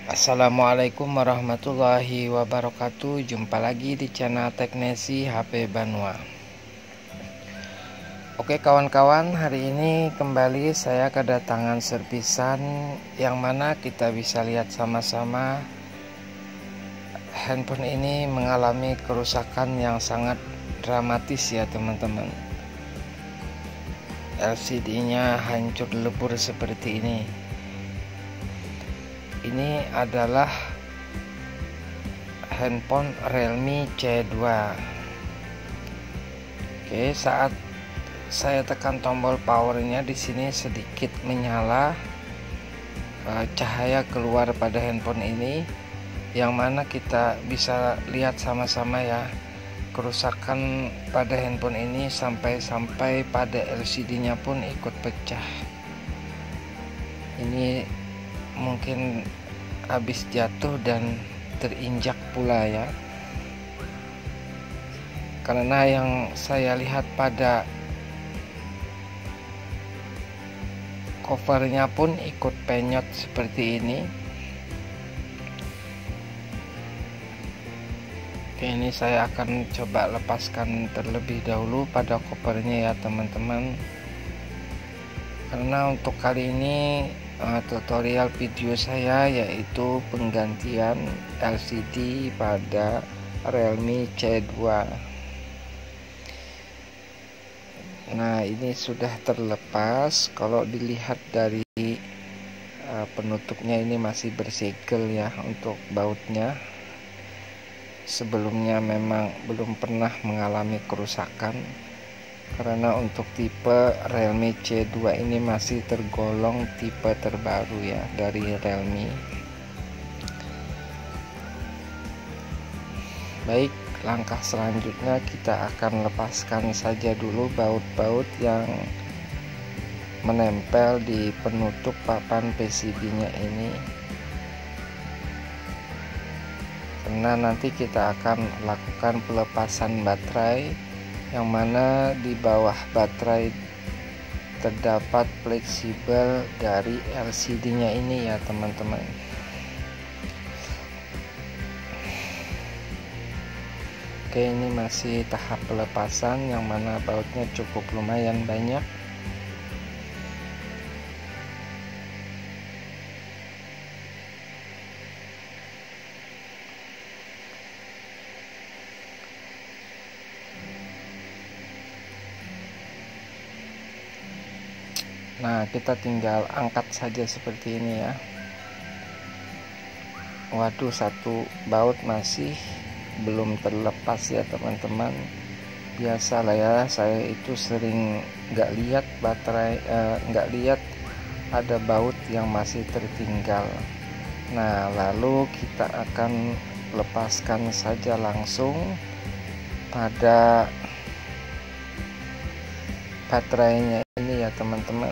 Assalamualaikum warahmatullahi wabarakatuh. Jumpa lagi di channel Teknesi HP Banua. Oke kawan-kawan, hari ini kembali saya kedatangan servisan yang mana kita bisa lihat sama-sama handphone ini mengalami kerusakan yang sangat dramatis ya teman-teman. LCD-nya hancur lebur seperti ini. Ini adalah handphone Realme C2. Oke, saat saya tekan tombol powernya di sini sedikit menyala, cahaya keluar pada handphone ini, yang mana kita bisa lihat sama-sama ya kerusakan pada handphone ini sampai pada LCD-nya pun ikut pecah. Ini mungkin habis jatuh dan terinjak pula ya, karena yang saya lihat pada covernya pun ikut penyot seperti ini. Oke, ini saya akan coba lepaskan terlebih dahulu pada covernya ya teman-teman, karena untuk kali ini tutorial video saya yaitu penggantian LCD pada Realme C2. Nah, ini sudah terlepas. Kalau dilihat dari penutupnya ini masih bersegel ya untuk bautnya. Sebelumnya memang belum pernah mengalami kerusakan, karena untuk tipe Realme C2 ini masih tergolong tipe terbaru ya dari Realme. Baik, langkah selanjutnya kita akan lepaskan saja dulu baut-baut yang menempel di penutup papan PCB-nya ini, karena nanti kita akan lakukan pelepasan baterai, yang mana di bawah baterai terdapat fleksibel dari LCD-nya ini ya teman-teman. Oke, ini masih tahap pelepasan, yang mana bautnya cukup lumayan banyak. Nah, kita tinggal angkat saja seperti ini ya. Waduh, satu baut masih belum terlepas ya teman-teman. Biasalah ya, saya itu sering nggak lihat baterai, nggak lihat ada baut yang masih tertinggal. Nah, lalu kita akan lepaskan saja langsung pada baterainya ini ya teman-teman.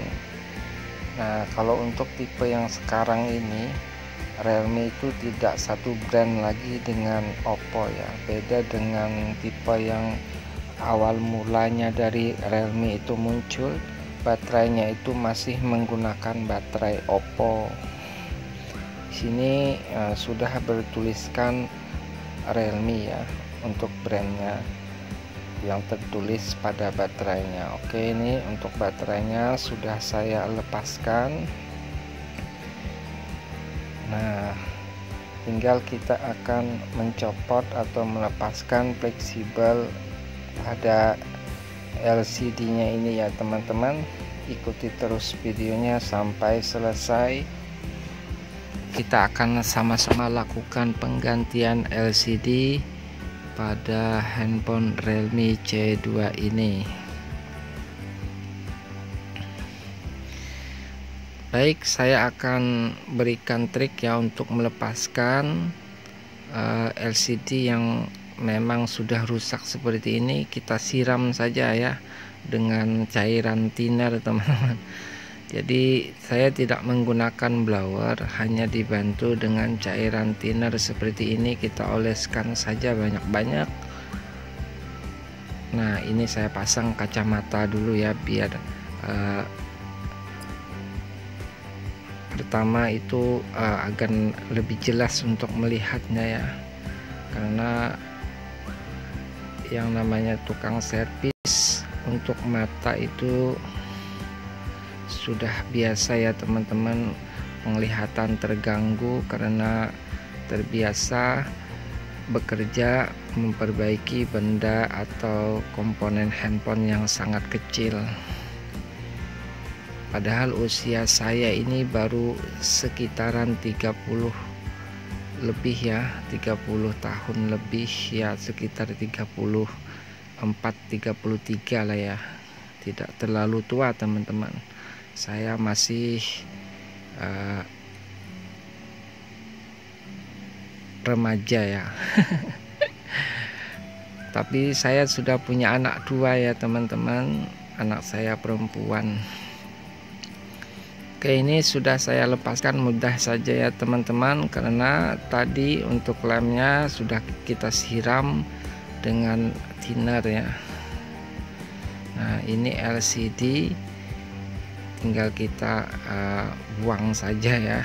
Nah, kalau untuk tipe yang sekarang ini Realme itu tidak satu brand lagi dengan Oppo ya, beda dengan tipe yang awal mulanya dari Realme itu muncul, baterainya itu masih menggunakan baterai Oppo. Sini sudah bertuliskan Realme ya untuk brandnya yang tertulis pada baterainya. Oke, ini untuk baterainya sudah saya lepaskan. Nah, tinggal kita akan mencopot atau melepaskan fleksibel pada LCD-nya ini ya teman-teman. Ikuti terus videonya sampai selesai. Kita akan sama-sama lakukan penggantian LCD pada handphone Realme C2 ini. Baik, saya akan berikan trik ya untuk melepaskan LCD yang memang sudah rusak seperti ini. Kita siram saja ya dengan cairan thinner teman-teman. Jadi saya tidak menggunakan blower, hanya dibantu dengan cairan thinner seperti ini. Kita oleskan saja banyak-banyak. Nah, ini saya pasang kacamata dulu ya biar pertama itu agar lebih jelas untuk melihatnya ya, karena yang namanya tukang servis untuk mata itu sudah biasa ya teman-teman, penglihatan terganggu karena terbiasa bekerja memperbaiki benda atau komponen handphone yang sangat kecil. Padahal usia saya ini baru sekitaran 30 lebih ya, 30 tahun lebih ya, sekitar 34 33 lah ya. Tidak terlalu tua teman-teman. Saya masih remaja ya. Tapi saya sudah punya anak 2 ya teman-teman, anak saya perempuan. Oke, ini sudah saya lepaskan mudah saja ya teman-teman, karena tadi untuk lemnya sudah kita siram dengan thinner ya. Nah, ini LCD tinggal kita buang saja ya.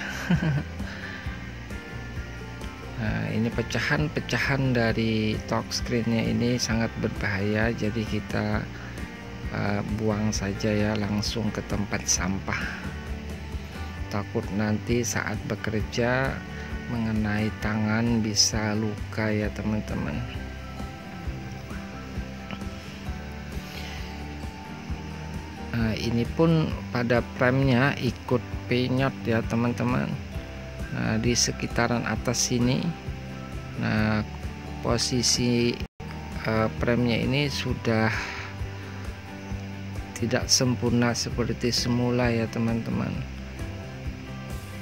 Nah, ini pecahan-pecahan dari touchscreen-nya ini sangat berbahaya, jadi kita buang saja ya, langsung ke tempat sampah. Takut nanti saat bekerja mengenai tangan bisa luka ya teman-teman. Nah, ini pun pada premnya ikut penyot ya teman-teman. Nah, di sekitaran atas sini, nah posisi premnya ini sudah tidak sempurna seperti semula ya teman-teman.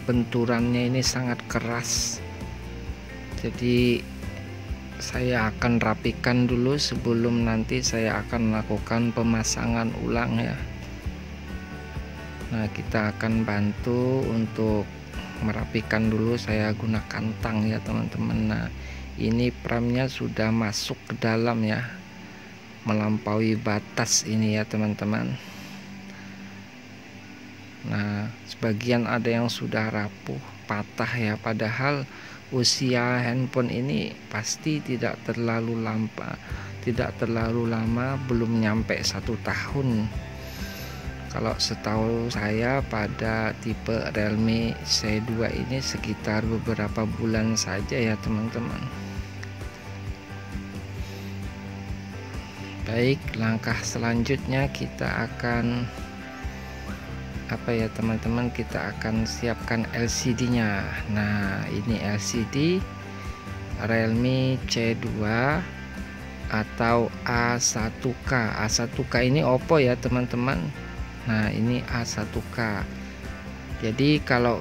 Benturannya ini sangat keras, jadi saya akan rapikan dulu sebelum nanti saya akan melakukan pemasangan ulang ya. Nah, kita akan bantu untuk merapikan dulu, saya gunakan tang ya teman-teman. Nah, ini premnya sudah masuk ke dalam ya, melampaui batas ini ya teman-teman. Nah, sebagian ada yang sudah rapuh, patah ya, padahal usia handphone ini pasti tidak terlalu lama, belum nyampe 1 tahun. Kalau setahu saya pada tipe Realme C2 ini sekitar beberapa bulan saja ya teman-teman. Baik, langkah selanjutnya kita akan teman-teman, kita akan siapkan LCD-nya. Nah, ini LCD Realme C2 atau A1K. A1K ini Oppo ya teman-teman. Nah, ini A1K. Jadi kalau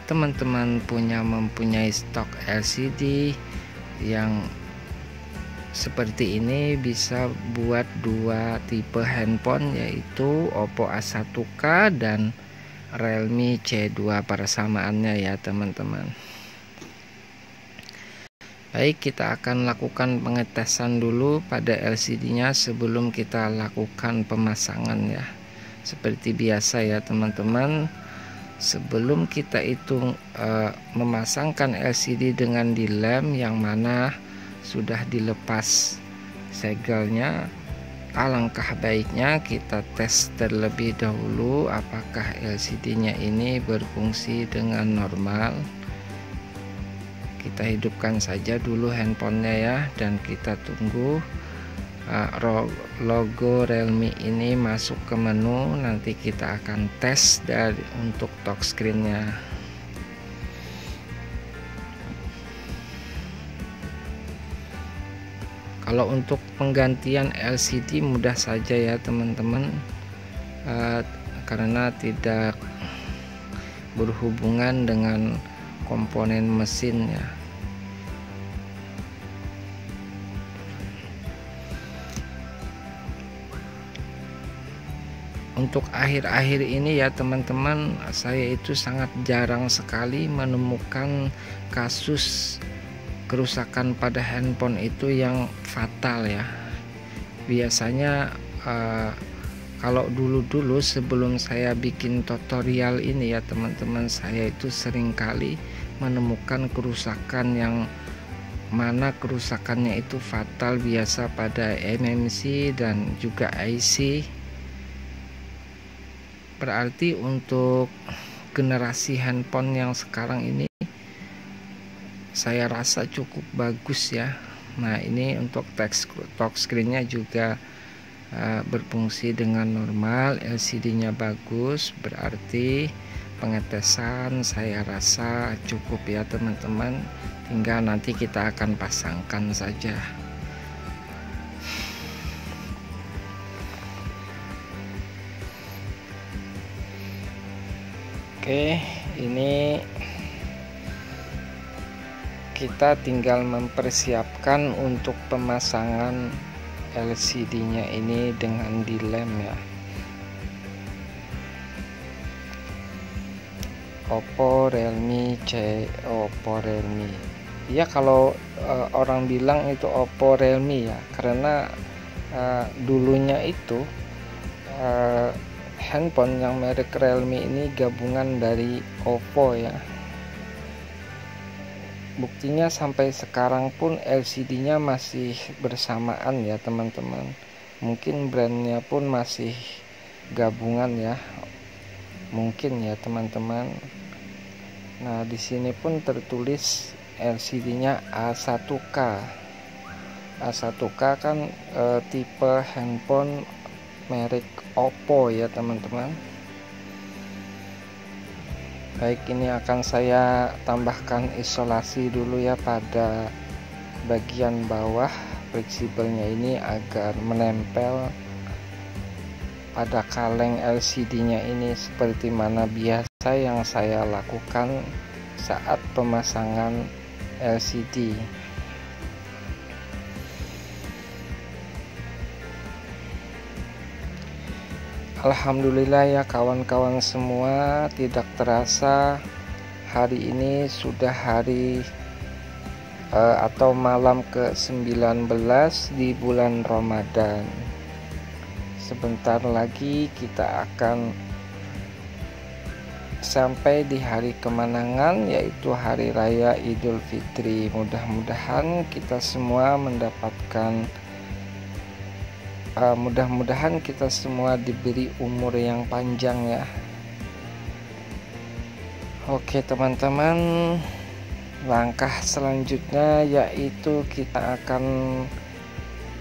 teman-teman mempunyai stok LCD yang seperti ini, bisa buat 2 tipe handphone, yaitu Oppo A1K dan Realme C2 persamaannya ya teman-teman. Baik, kita akan lakukan pengetesan dulu pada LCD-nya sebelum kita lakukan pemasangan ya. Seperti biasa ya teman-teman, sebelum kita itu memasangkan LCD dengan dilem yang mana sudah dilepas segelnya, alangkah baiknya kita tes terlebih dahulu apakah LCD-nya ini berfungsi dengan normal. Kita hidupkan saja dulu handphonenya ya, dan kita tunggu logo Realme ini masuk ke menu. Nanti kita akan tes untuk touchscreen-nya. Kalau untuk penggantian LCD mudah saja ya teman-teman, karena tidak berhubungan dengan komponen mesin ya. Untuk akhir-akhir ini ya teman-teman, saya itu sangat jarang sekali menemukan kasus kerusakan pada handphone itu yang fatal ya. Biasanya Kalau dulu-dulu sebelum saya bikin tutorial ini ya teman-teman, saya itu seringkali menemukan kerusakan yang mana kerusakannya itu fatal, biasa pada MMC dan juga IC. Berarti untuk generasi handphone yang sekarang ini saya rasa cukup bagus ya. Nah, ini untuk touchscreen-nya juga berfungsi dengan normal, LCD-nya bagus, berarti pengetesan saya rasa cukup ya teman-teman. Tinggal nanti kita akan pasangkan saja. Oke, ini kita tinggal mempersiapkan untuk pemasangan LCD-nya ini dengan dilem ya. Oppo, Realme, Oppo, Realme. Ya kalau orang bilang itu Oppo, Realme ya, karena dulunya itu handphone yang merek Realme ini gabungan dari Oppo ya. Buktinya sampai sekarang pun LCD-nya masih bersamaan ya teman-teman. Mungkin brandnya pun masih gabungan ya. Mungkin ya teman-teman. Nah, di sini pun tertulis LCD-nya A1K. A1K kan tipe handphone merek Oppo ya teman-teman. Baik, ini akan saya tambahkan isolasi dulu ya pada bagian bawah fleksibelnya ini agar menempel pada kaleng LCD-nya ini seperti mana biasa yang saya lakukan saat pemasangan LCD. Alhamdulillah ya kawan-kawan semua, tidak terasa hari ini sudah hari atau malam ke-19 di bulan Ramadan. Sebentar lagi kita akan sampai di hari kemenangan, yaitu hari raya Idul Fitri. Mudah-mudahan kita semua mendapatkan mudah-mudahan kita semua diberi umur yang panjang ya. Oke teman-teman, langkah selanjutnya yaitu kita akan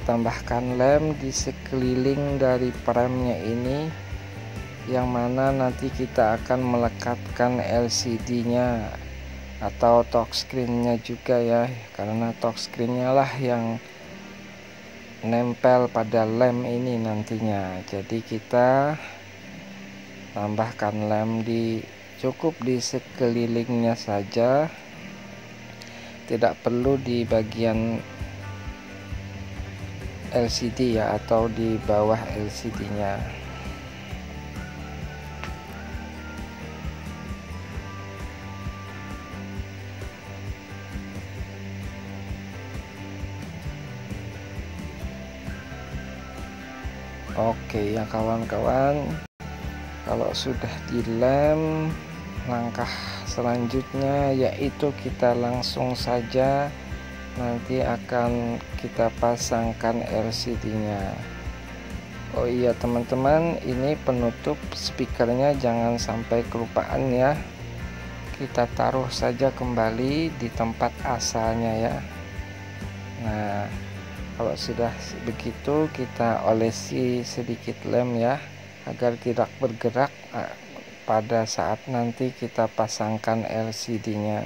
tambahkan lem di sekeliling dari premnya ini, yang mana nanti kita akan melekatkan LCD-nya atau touchscreen-nya juga ya, karena touchscreen-nya lah yang nempel pada lem ini nantinya. Jadi kita tambahkan lem cukup di sekelilingnya saja, tidak perlu di bagian LCD ya atau di bawah LCD-nya. Oke ya kawan-kawan, kalau sudah dilem, langkah selanjutnya yaitu kita langsung saja nanti akan kita pasangkan LCD-nya. Oh iya teman-teman, ini penutup speakernya jangan sampai kelupaan ya. Kita taruh saja kembali di tempat asalnya ya. Nah, kalau sudah begitu kita olesi sedikit lem ya, agar tidak bergerak pada saat nanti kita pasangkan LCD-nya.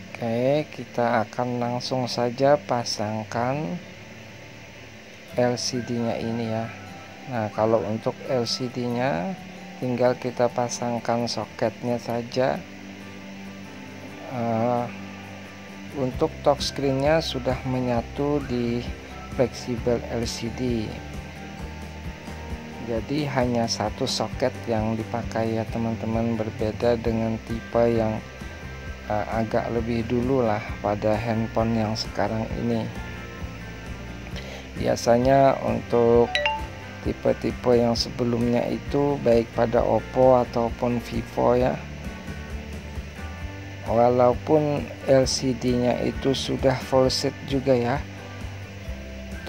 Oke, kita akan langsung saja pasangkan LCD-nya ini ya. Nah, kalau untuk LCD-nya tinggal kita pasangkan soketnya saja. Untuk touchscreen-nya sudah menyatu di fleksibel LCD. Jadi hanya satu soket yang dipakai ya teman-teman, berbeda dengan tipe yang agak lebih dulu lah pada handphone yang sekarang ini. Biasanya untuk tipe-tipe yang sebelumnya itu baik pada Oppo ataupun Vivo ya, walaupun LCD-nya itu sudah full set juga ya,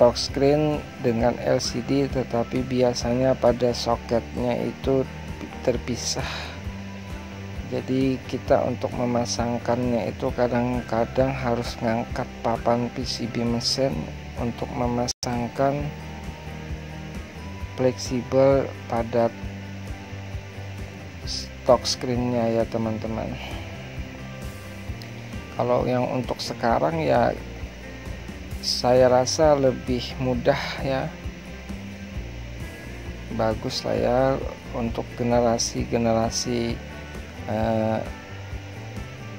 touchscreen dengan LCD, tetapi biasanya pada soketnya itu terpisah. Jadi kita untuk memasangkannya itu kadang-kadang harus ngangkat papan PCB mesin untuk memasangkan fleksibel pada touchscreen-nya ya teman-teman. Kalau yang untuk sekarang ya saya rasa lebih mudah ya, bagus lah ya untuk generasi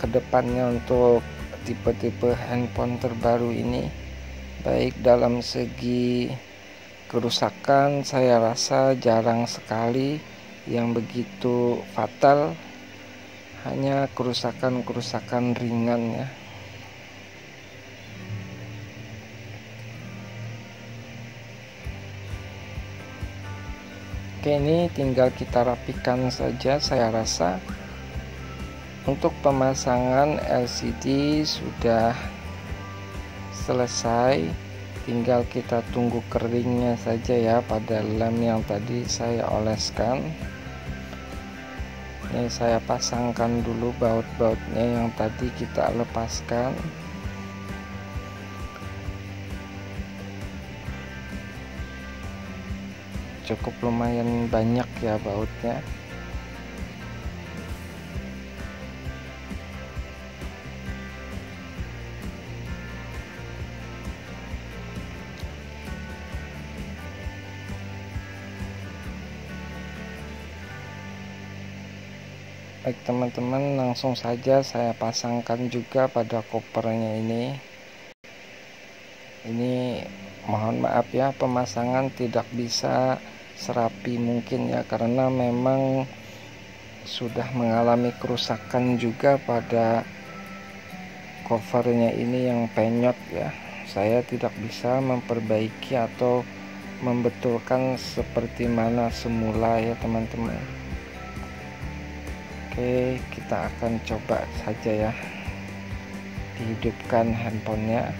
kedepannya untuk tipe-tipe handphone terbaru ini. Baik dalam segi kerusakan, saya rasa jarang sekali yang begitu fatal, hanya kerusakan-kerusakan ringan ya. Oke, ini tinggal kita rapikan saja. Saya rasa untuk pemasangan LCD sudah selesai, tinggal kita tunggu keringnya saja ya pada lem yang tadi saya oleskan. Ini saya pasangkan dulu baut-bautnya yang tadi kita lepaskan. Cukup lumayan banyak ya bautnya. Baik teman-teman, langsung saja saya pasangkan juga pada kopernya ini. Ini mohon maaf ya, pemasangan tidak bisa serapi mungkin ya, karena memang sudah mengalami kerusakan juga pada covernya ini yang penyot ya. Saya tidak bisa memperbaiki atau membetulkan seperti mana semula ya teman-teman. Oke, kita akan coba saja ya dihidupkan handphonenya.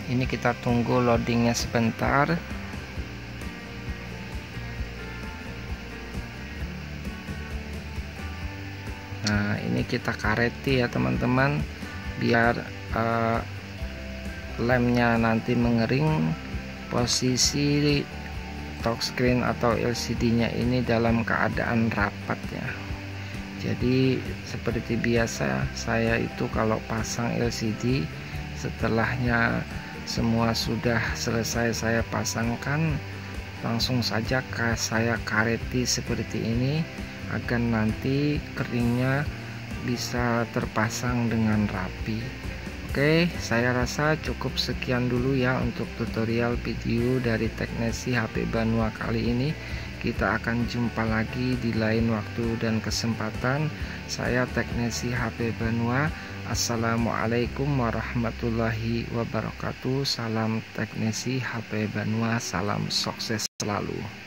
Ini kita tunggu loadingnya sebentar. Nah, ini kita kareti ya teman-teman, biar lemnya nanti mengering, posisi touchscreen atau LCD-nya ini dalam keadaan rapat ya. Jadi seperti biasa, saya itu kalau pasang LCD, setelahnya semua sudah selesai saya pasangkan, langsung saja saya kareti seperti ini agar nanti keringnya bisa terpasang dengan rapi. Oke, saya rasa cukup sekian dulu ya untuk tutorial video dari Teknesi HP Banua kali ini. Kita akan jumpa lagi di lain waktu dan kesempatan. Saya Teknesi HP Banua. Assalamualaikum warahmatullahi wabarakatuh. Salam Teknesi HP Banua, salam sukses selalu.